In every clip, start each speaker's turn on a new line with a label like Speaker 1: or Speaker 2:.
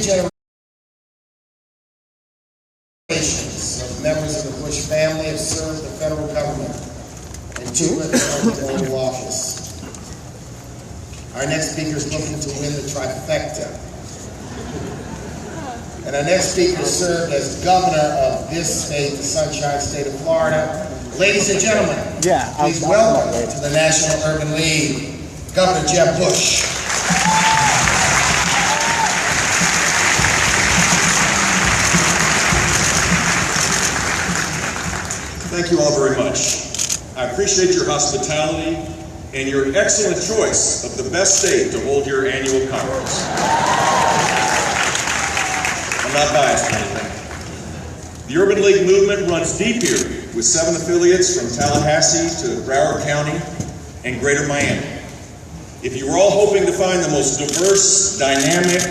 Speaker 1: generations of members of the Bush family have served the federal government and 2 have held the Oval Office. Our next speaker is looking to win the trifecta. And our next speaker served as governor of this state, the Sunshine State of Florida. Ladies and gentlemen, please welcome to the National Urban League, Governor Jeb Bush.
Speaker 2: Thank you all very much. I appreciate your hospitality and your excellent choice of the best state to hold your annual conference. I'm not biased or anything. The Urban League movement runs deep here with 7 affiliates from Tallahassee to Broward County and Greater Miami. If you were all hoping to find the most diverse, dynamic,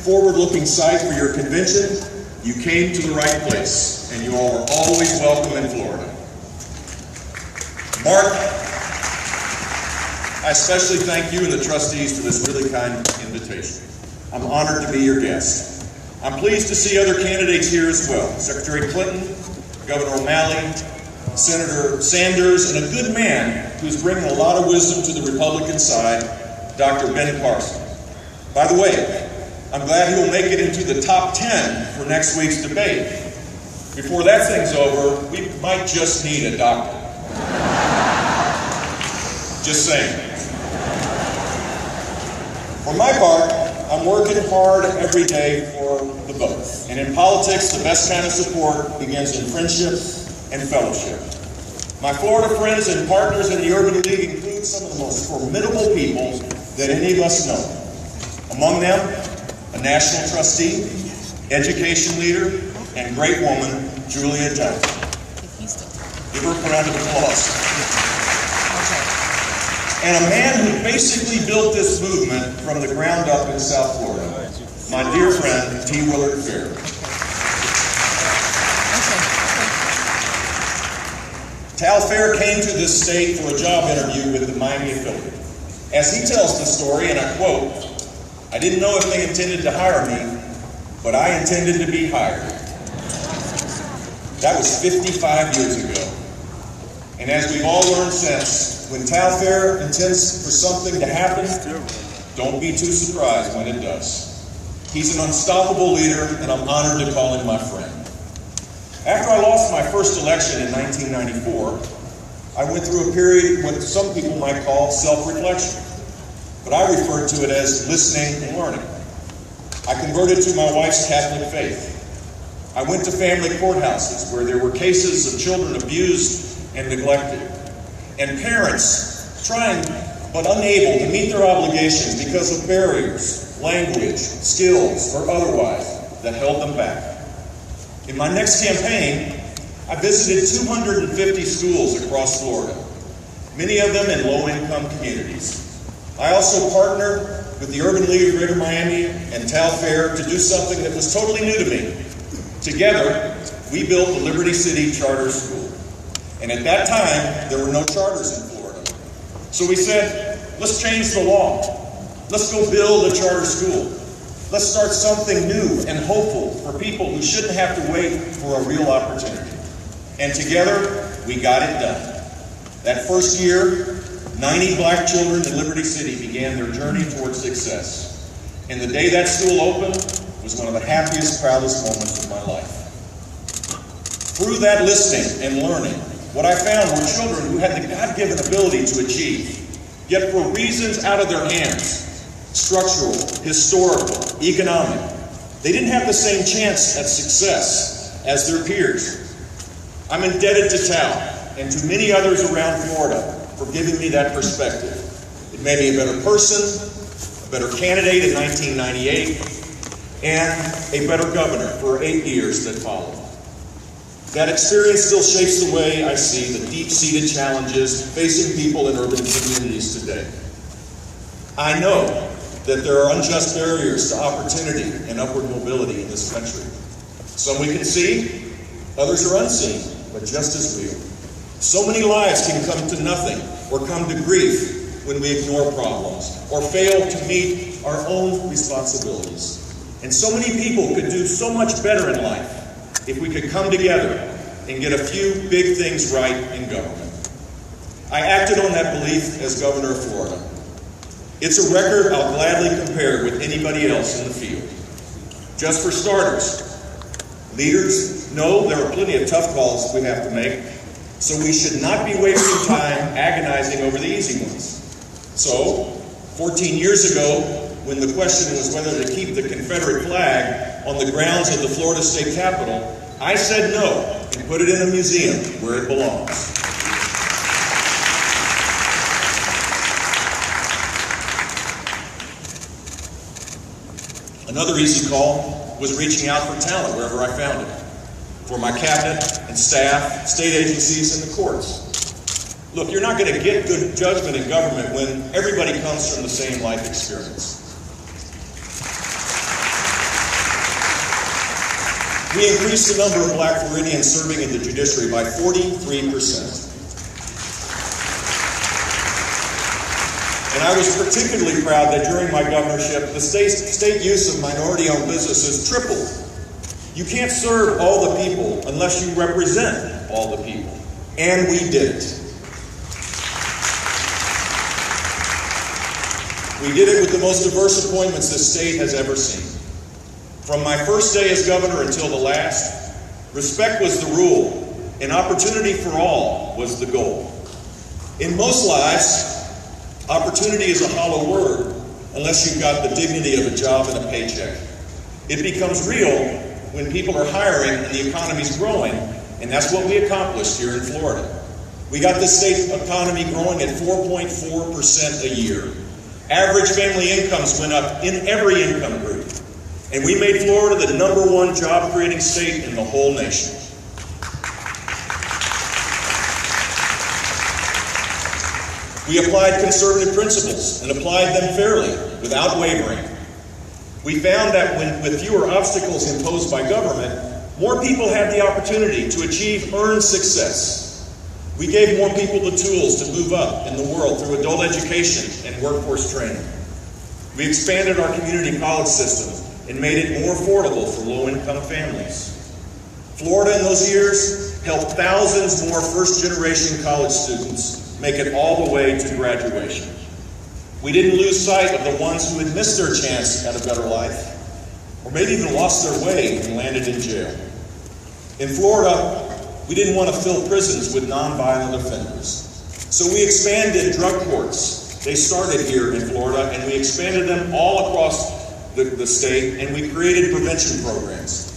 Speaker 2: forward-looking site for your convention, you came to the right place, and you all are always welcome in Florida. Mark, I especially thank you and the trustees for this really kind invitation. I'm honored to be your guest. I'm pleased to see other candidates here as well. Secretary Clinton, Governor O'Malley, Senator Sanders, and a good man who's bringing a lot of wisdom to the Republican side, Dr. Ben Carson. By the way, I'm glad he will make it into the top 10 for next week's debate. Before that thing's over, we might just need a doctor. Just saying. For my part, I'm working hard every day for the vote. And in politics, the best kind of support begins in friendship and fellowship. My Florida friends and partners in the Urban League include some of the most formidable people that any of us know. Among them, a national trustee, education leader, and great woman, Julia Johnson. Give her a round of applause. And a man who basically built this movement from the ground up in South Florida, my dear friend, T. Willard Fair. Tal Fair came to this state for a job interview with the Miami affiliate. As he tells the story, and I quote, "I didn't know if they intended to hire me, but I intended to be hired." That was 55 years ago. And as we've all learned since, when Tal Fair intends for something to happen, don't be too surprised when it does. He's an unstoppable leader, and I'm honored to call him my friend. After I lost my first election in 1994, I went through a period what some people might call self-reflection, but I refer to it as listening and learning. I converted to my wife's Catholic faith. I went to family courthouses where there were cases of children abused and neglected, and parents trying but unable to meet their obligations because of barriers, language, skills, or otherwise that held them back. In my next campaign, I visited 250 schools across Florida, many of them in low-income communities. I also partnered with the Urban League of Greater Miami and Tal Fair to do something that was totally new to me. Together, we built the Liberty City Charter School. And at that time, there were no charters in Florida. So we said, let's change the law. Let's go build a charter school. Let's start something new and hopeful for people who shouldn't have to wait for a real opportunity. And together, we got it done. That first year, 90 black children in Liberty City began their journey towards success. And the day that school opened was one of the happiest, proudest moments of my life. Through that listening and learning, what I found were children who had the God-given ability to achieve, yet for reasons out of their hands, structural, historical, economic, they didn't have the same chance at success as their peers. I'm indebted to Tal and to many others around Florida for giving me that perspective. It made me a better person, a better candidate in 1998, and a better governor for 8 years that followed. That experience still shapes the way I see the deep-seated challenges facing people in urban communities today. I know that there are unjust barriers to opportunity and upward mobility in this country. Some we can see, others are unseen, but just as real. So many lives can come to nothing or come to grief when we ignore problems or fail to meet our own responsibilities. And so many people could do so much better in life if we could come together and get a few big things right in government. I acted on that belief as governor of Florida. It's a record I'll gladly compare with anybody else in the field. Just for starters, leaders know there are plenty of tough calls we have to make, so we should not be wasting time agonizing over the easy ones. So, 14 years ago, when the question was whether to keep the Confederate flag on the grounds of the Florida State Capitol, I said no and put it in a museum where it belongs. Another easy call was reaching out for talent wherever I found it, for my cabinet and staff, state agencies, and the courts. Look, you're not going to get good judgment in government when everybody comes from the same life experience. We increased the number of Black Floridians serving in the judiciary by 43%. And I was particularly proud that during my governorship, the state use of minority-owned businesses tripled. You can't serve all the people unless you represent all the people. And we did it. We did it with the most diverse appointments this state has ever seen. From my first day as governor until the last, respect was the rule, and opportunity for all was the goal. In most lives, opportunity is a hollow word unless you've got the dignity of a job and a paycheck. It becomes real when people are hiring and the economy's growing, and that's what we accomplished here in Florida. We got the state economy growing at 4.4% a year. Average family incomes went up in every income group, and we made Florida the #1 job-creating state in the whole nation. We applied conservative principles and applied them fairly, without wavering. We found that with fewer obstacles imposed by government, more people had the opportunity to achieve earned success. We gave more people the tools to move up in the world through adult education and workforce training. We expanded our community college system and made it more affordable for low-income families. Florida in those years helped thousands more first-generation college students make it all the way to graduation. We didn't lose sight of the ones who had missed their chance at a better life, or maybe even lost their way and landed in jail. In Florida, we didn't want to fill prisons with nonviolent offenders. So we expanded drug courts. They started here in Florida, and we expanded them all across the state, and we created prevention programs.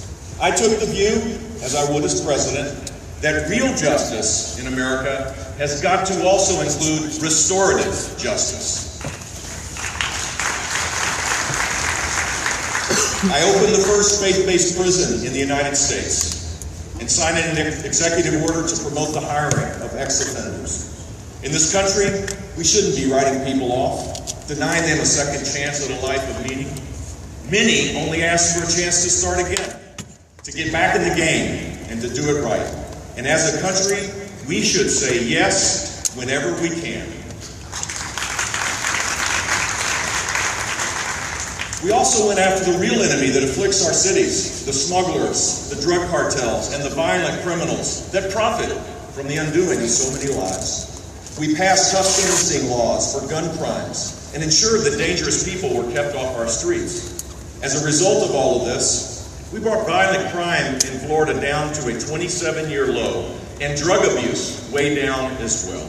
Speaker 2: I took the view, as I would as president, that real justice in America has got to also include restorative justice. I opened the first faith-based prison in the United States and signed an executive order to promote the hiring of ex-offenders. In this country, we shouldn't be writing people off, denying them a second chance at a life of meaning. Many only ask for a chance to start again, to get back in the game and to do it right. And as a country, we should say yes whenever we can. We also went after the real enemy that afflicts our cities, the smugglers, the drug cartels, and the violent criminals that profit from the undoing of so many lives. We passed tough sentencing laws for gun crimes and ensured that dangerous people were kept off our streets. As a result of all of this, we brought violent crime in Florida down to a 27-year low, and drug abuse way down as well.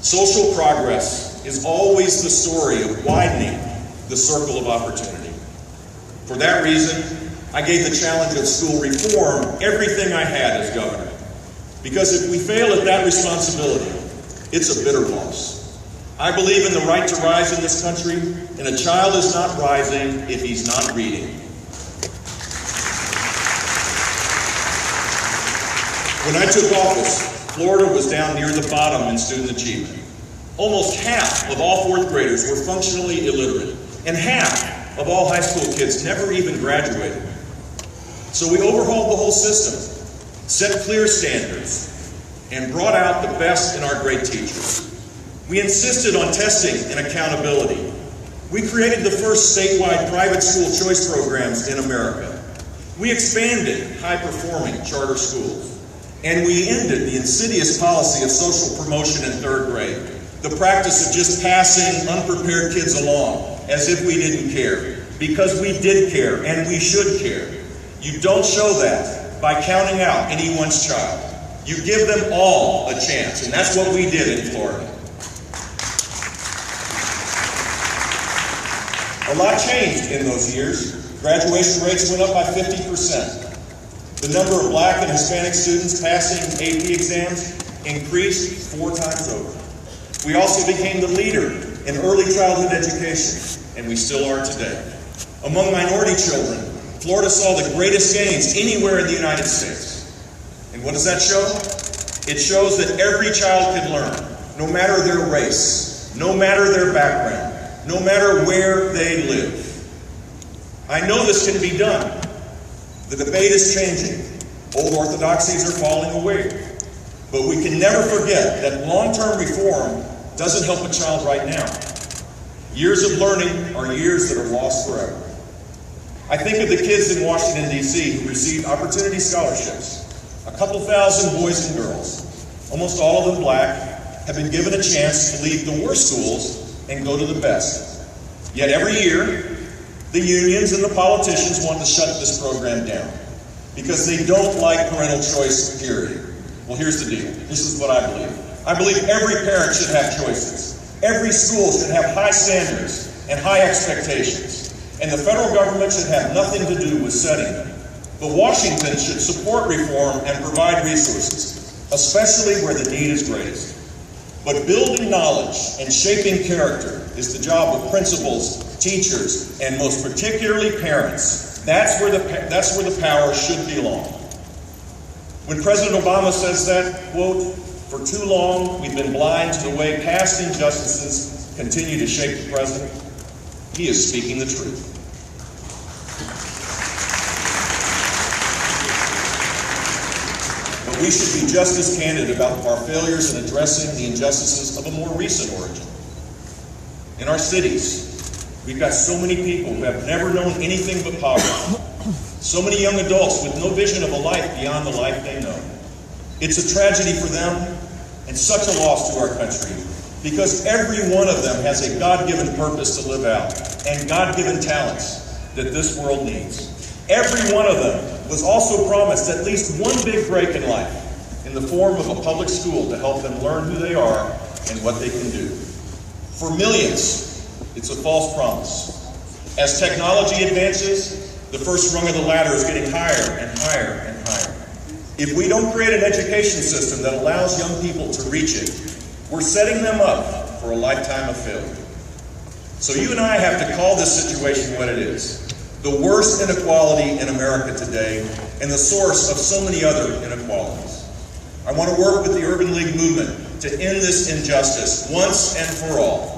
Speaker 2: Social progress is always the story of widening the circle of opportunity. For that reason, I gave the challenge of school reform everything I had as governor. Because if we fail at that responsibility, it's a bitter loss. I believe in the right to rise in this country, and a child is not rising if he's not reading. When I took office, Florida was down near the bottom in student achievement. Almost half of all fourth graders were functionally illiterate, and half of all high school kids never even graduated. So we overhauled the whole system, set clear standards, and brought out the best in our great teachers. We insisted on testing and accountability. We created the first statewide private school choice programs in America. We expanded high-performing charter schools. And we ended the insidious policy of social promotion in third grade, the practice of just passing unprepared kids along as if we didn't care, because we did care and we should care. You don't show that by counting out anyone's child. You give them all a chance, and that's what we did in Florida. A lot changed in those years. Graduation rates went up by 50%. The number of Black and Hispanic students passing AP exams increased 4 times over. We also became the leader in early childhood education, and we still are today. Among minority children, Florida saw the greatest gains anywhere in the United States. And what does that show? It shows that every child can learn, no matter their race, no matter their background, no matter where they live. I know this can be done. The debate is changing. Old orthodoxies are falling away. But we can never forget that long-term reform doesn't help a child right now. Years of learning are years that are lost forever. I think of the kids in Washington, D.C. who received opportunity scholarships. A couple thousand boys and girls, almost all of them Black, have been given a chance to leave the worst schools and go to the best. Yet every year, the unions and the politicians want to shut this program down because they don't like parental choice, period. Well, here's the deal. This is what I believe. I believe every parent should have choices. Every school should have high standards and high expectations. And the federal government should have nothing to do with setting them. But Washington should support reform and provide resources, especially where the need is greatest. But building knowledge and shaping character is the job of principals, teachers, and most particularly parents. That's where the power should belong. When President Obama says that, quote, "For too long we've been blind to the way past injustices continue to shape the present," he is speaking the truth. But we should be just as candid about our failures in addressing the injustices of a more recent origin. In our cities, we've got so many people who have never known anything but poverty. So many young adults with no vision of a life beyond the life they know. It's a tragedy for them and such a loss to our country because every one of them has a God-given purpose to live out and God-given talents that this world needs. Every one of them was also promised at least one big break in life in the form of a public school to help them learn who they are and what they can do. For millions, it's a false promise. As technology advances, the first rung of the ladder is getting higher and higher and higher. If we don't create an education system that allows young people to reach it, we're setting them up for a lifetime of failure. So you and I have to call this situation what it is. The worst inequality in America today and the source of so many other inequalities. I want to work with the Urban League movement to end this injustice once and for all.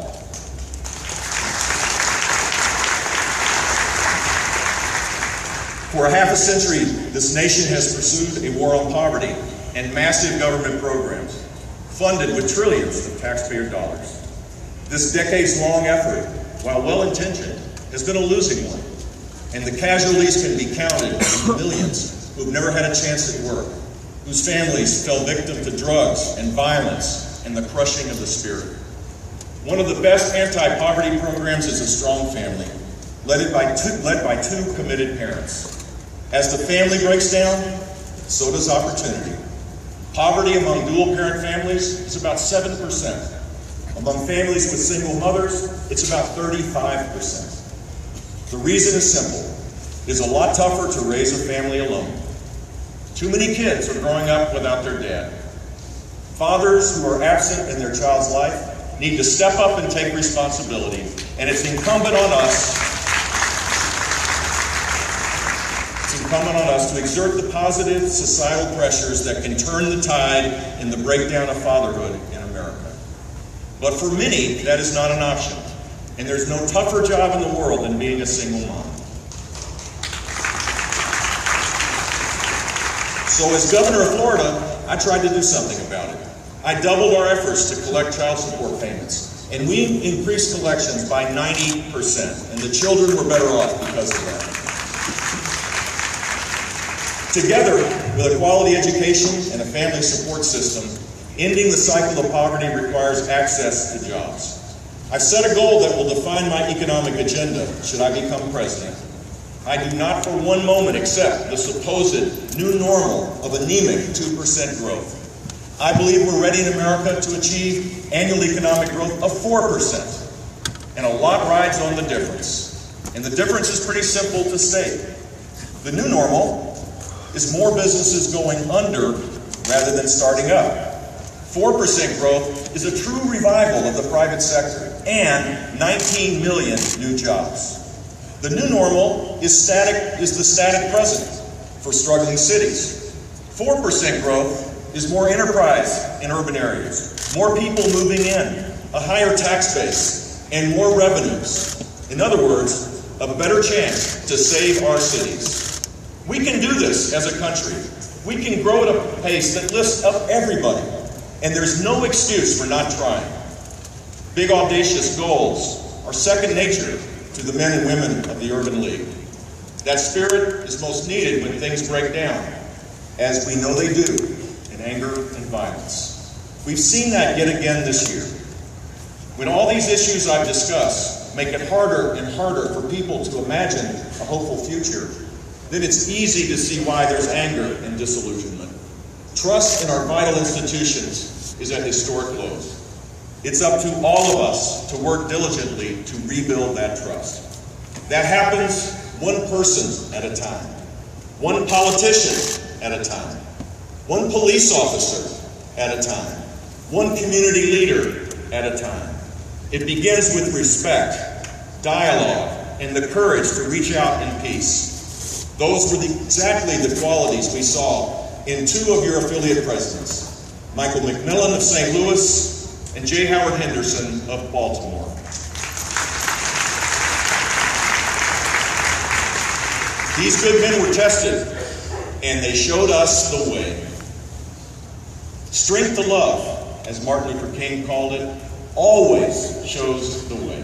Speaker 2: For a half a century, this nation has pursued a war on poverty and massive government programs, funded with trillions of taxpayer dollars. This decades-long effort, while well-intentioned, has been a losing one, and the casualties can be counted in millions who've never had a chance at work, whose families fell victim to drugs and violence and the crushing of the spirit. One of the best anti-poverty programs is a strong family, led by two committed parents. As the family breaks down, so does opportunity. Poverty among dual-parent families is about 7%. Among families with single mothers, it's about 35%. The reason is simple. It is a lot tougher to raise a family alone. Too many kids are growing up without their dad. Fathers who are absent in their child's life need to step up and take responsibility, and it's incumbent on us to exert the positive societal pressures that can turn the tide in the breakdown of fatherhood in America. But for many, that is not an option, and there's no tougher job in the world than being a single mom. So as governor of Florida, I tried to do something about it. I doubled our efforts to collect child support payments. And we increased collections by 90%, and the children were better off because of that. Together with a quality education and a family support system, ending the cycle of poverty requires access to jobs. I've set a goal that will define my economic agenda should I become president. I do not for one moment accept the supposed new normal of anemic 2% growth. I believe we're ready in America to achieve annual economic growth of 4%. And a lot rides on the difference. And the difference is pretty simple to state. The new normal is more businesses going under rather than starting up. 4% growth is a true revival of the private sector and 19 million new jobs. The new normal is the static present for struggling cities. 4% growth is more enterprise in urban areas, more people moving in, a higher tax base, and more revenues. In other words, a better chance to save our cities. We can do this as a country. We can grow at a pace that lifts up everybody, and there's no excuse for not trying. Big, audacious goals are second nature to the men and women of the Urban League. That spirit is most needed when things break down, as we know they do. Anger and violence. We've seen that yet again this year. When all these issues I've discussed make it harder and harder for people to imagine a hopeful future, then it's easy to see why there's anger and disillusionment. Trust in our vital institutions is at historic lows. It's up to all of us to work diligently to rebuild that trust. That happens one person at a time, one politician at a time, one police officer at a time, one community leader at a time. It begins with respect, dialogue, and the courage to reach out in peace. Those were exactly the qualities we saw in two of your affiliate presidents, Michael McMillan of St. Louis and J. Howard Henderson of Baltimore. These good men were tested, and they showed us the way. Strength to love, as Martin Luther King called it, always shows the way.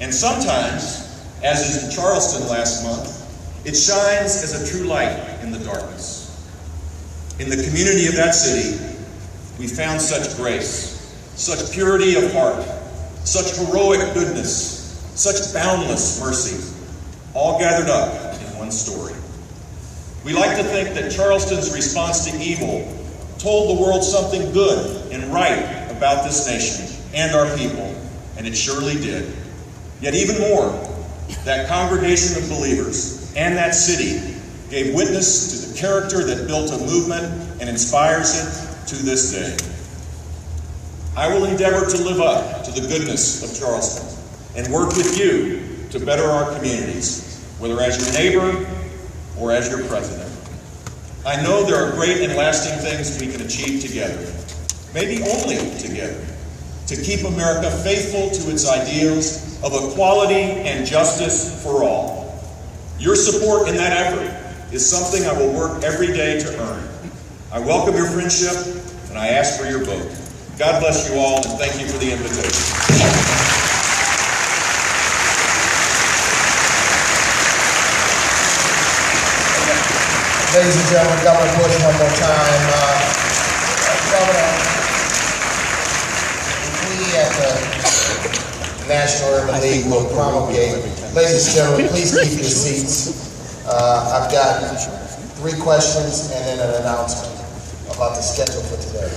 Speaker 2: And sometimes, as is in Charleston last month, it shines as a true light in the darkness. In the community of that city, we found such grace, such purity of heart, such heroic goodness, such boundless mercy, all gathered up in one story. We like to think that Charleston's response to evil told the world something good and right about this nation and our people, and it surely did. Yet even more, that congregation of believers and that city gave witness to the character that built a movement and inspires it to this day. I will endeavor to live up to the goodness of Charleston and work with you to better our communities, whether as your neighbor or as your president. I know there are great and lasting things we can achieve together, maybe only together, to keep America faithful to its ideals of equality and justice for all. Your support in that effort is something I will work every day to earn. I welcome your friendship, and I ask for your vote. God bless you all, and thank you for the invitation.
Speaker 1: Ladies and gentlemen, Governor Bush, one more time. Governor, we at the National Urban League will promulgate. Ladies and gentlemen, please keep your seats. I've got 3 questions and then an announcement about the schedule for today.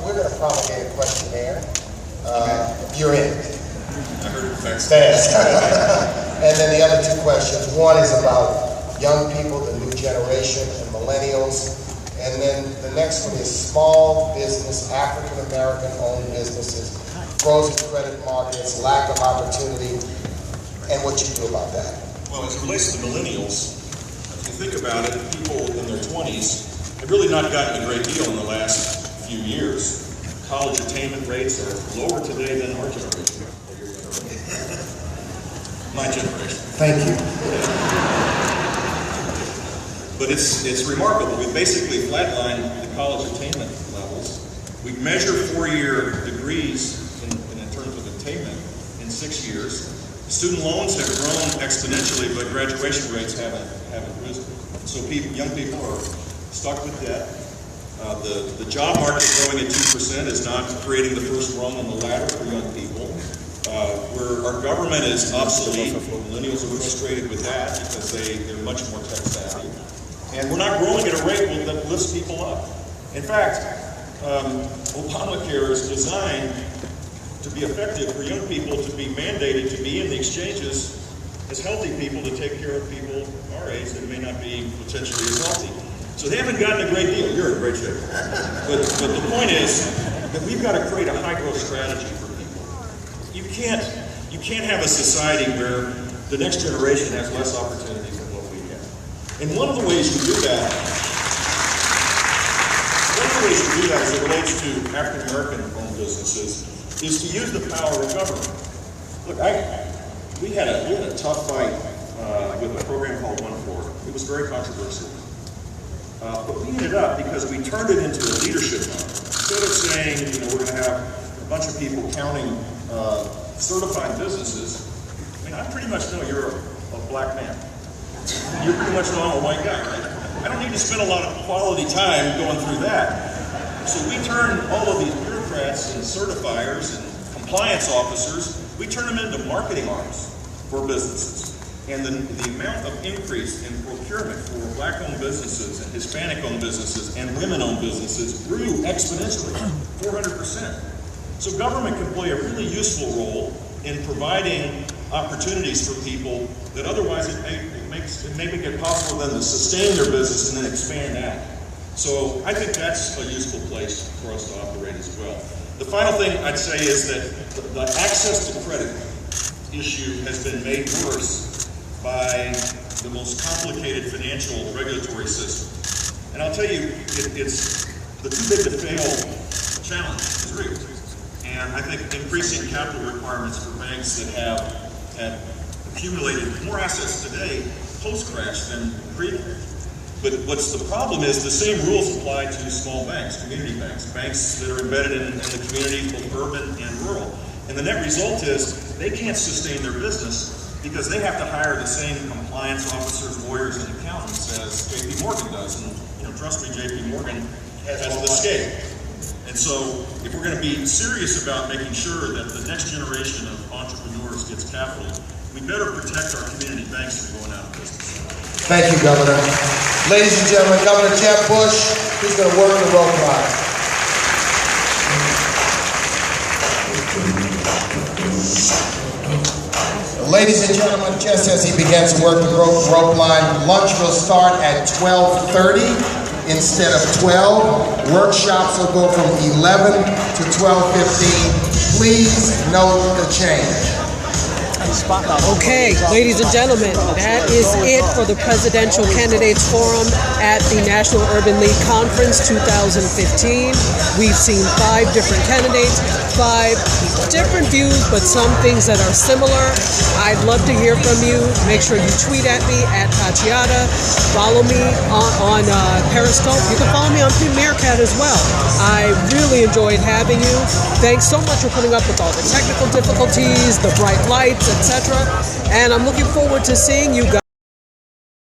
Speaker 1: We're going to promulgate a questionnaire. You're in.
Speaker 2: I heard it fast.
Speaker 1: And then the other 2 questions. One is about young people, the new generation, and millennials. And then the next one is small business, African-American owned businesses, frozen credit markets, lack of opportunity, and what you do about that.
Speaker 2: Well, as it relates to millennials, if you think about it, people in their 20s have really not gotten a great deal in the last few years. College attainment rates are lower today than our generation. My generation.
Speaker 1: Thank you.
Speaker 2: But it's remarkable. We basically flatlined the college attainment levels, We measure 4-year degrees in terms of attainment in 6 years. Student loans have grown exponentially, but graduation rates haven't risen. So young people are stuck with debt. The job market growing at 2% is not creating the first rung on the ladder for young people. Where our government is obsolete. Millennials are frustrated with that because they're much more tech savvy. And we're not growing at a rate that lifts people up. In fact, Obamacare is designed to be effective for young people to be mandated to be in the exchanges as healthy people to take care of people our age that may not be potentially as healthy. So they haven't gotten a great deal. You're in great shape. But the point is that we've got to create a high growth strategy for people. You can't have a society where the next generation has less opportunities than what we have. And one of the ways you do that as it relates to African American owned businesses is to use the power of government. Look, we had a tough fight with a program called One Florida. It was very controversial. But we ended up, because we turned it into a leadership model. Instead of saying, we're going to have a bunch of people counting certified businesses, I pretty much know you're a black man. You pretty much know I'm a white guy, right? I don't need to spend a lot of quality time going through that. So we turn all of these bureaucrats and certifiers and compliance officers, we turn them into marketing arms for businesses. And the amount of increase in procurement for black-owned businesses and Hispanic-owned businesses and women-owned businesses grew exponentially, 400%. So government can play a really useful role in providing opportunities for people that otherwise it may make it possible for them to sustain their business and then expand that. So I think that's a useful place for us to operate as well. The final thing I'd say is that the access to credit issue has been made worse by the most complicated financial regulatory system. And I'll tell you, it's the too big to fail challenge is real. And I think increasing capital requirements for banks that have accumulated more assets today post-crash than pre-crash. But what's the problem is the same rules apply to small banks, community banks, banks that are embedded in the communities, both urban and rural. And the net result is they can't sustain their business because they have to hire the same compliance officers, lawyers, and accountants as J.P. Morgan does. And trust me, J.P. Morgan has the scale. And so if we're going to be serious about making sure that the next generation of entrepreneurs gets capital, we better protect our community banks from going out of business.
Speaker 1: Thank you, Governor. Ladies and gentlemen, Governor Jeb Bush is going to work the rope line. Ladies and gentlemen, just as he begins to work the rope line, lunch will start at 12:30 instead of 12. Workshops will go from 11 to 12:15. Please note the change.
Speaker 3: Okay, ladies and gentlemen, that is it for the Presidential Candidates Forum at the National Urban League Conference 2015. We've seen 5 different candidates, 5 different views, but some things that are similar. I'd love to hear from you. Make sure you tweet at me at Tachiada. Follow me on Periscope. You can follow me on Meerkat as well. I really enjoyed having you. Thanks so much for putting up with all the technical difficulties, the bright lights, etc. And I'm looking forward to seeing you guys.